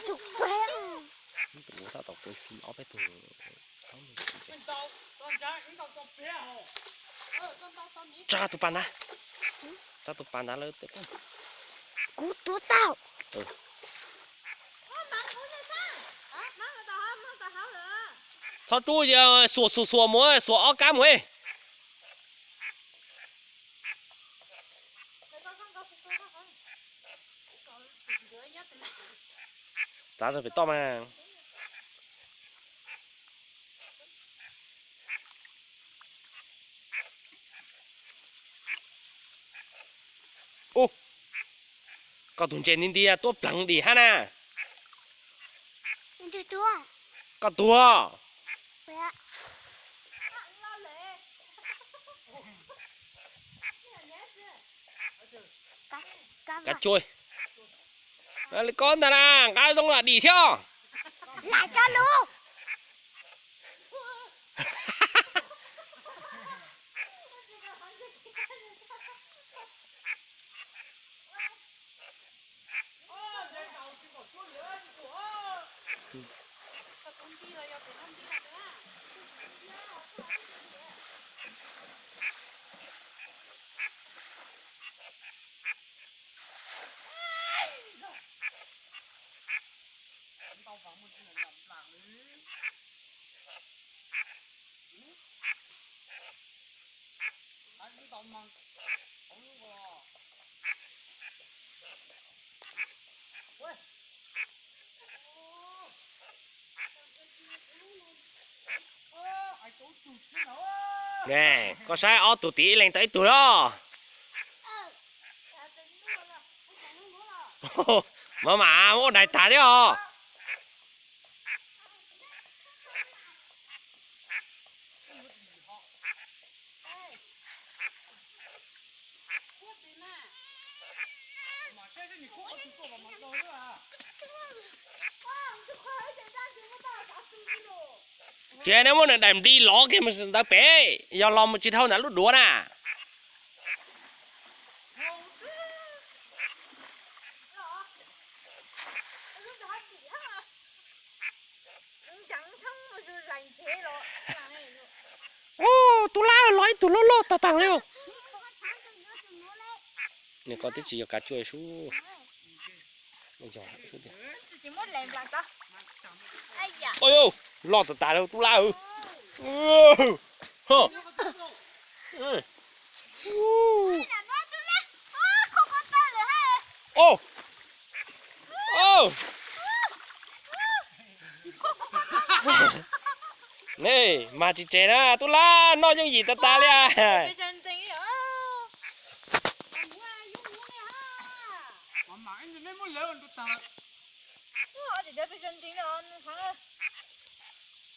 Tụt quen. Tụi sao tao quay phim ở bên tụi cha tụi bạn á, cha tụi bạn á lớn tới con. Cú tụi tao. Sao chú giờ sủa muối sủa áo cá muối. Giá rồi phải to mà. Ô, có thùng trên đi à, tôi plăng đi ha nè. Tụi tụi. Có tua. Vậy ạ. Cá trôi. Đây con ta nè, cá giống là đi theo. Lại cá luôn. Nè, có sai ó tụi tí lên tới tụi đó. mà ô đại thả đấy hả? Chị nếu mà đẩy đi ló kia mà đã bé, do lo một chỉ thâu nãy lúc đuối nè. Ô, tụi lá nói tụi lô ta tàng liêu. Nè có tí chỉ cá chuối sú. Bây giờ ôi ô, lo ta tàng liêu tụi lá ư. Hơ. Ô. Ô. Nè, mà chị trẻ đó, tụi lá nói những gì ta lia.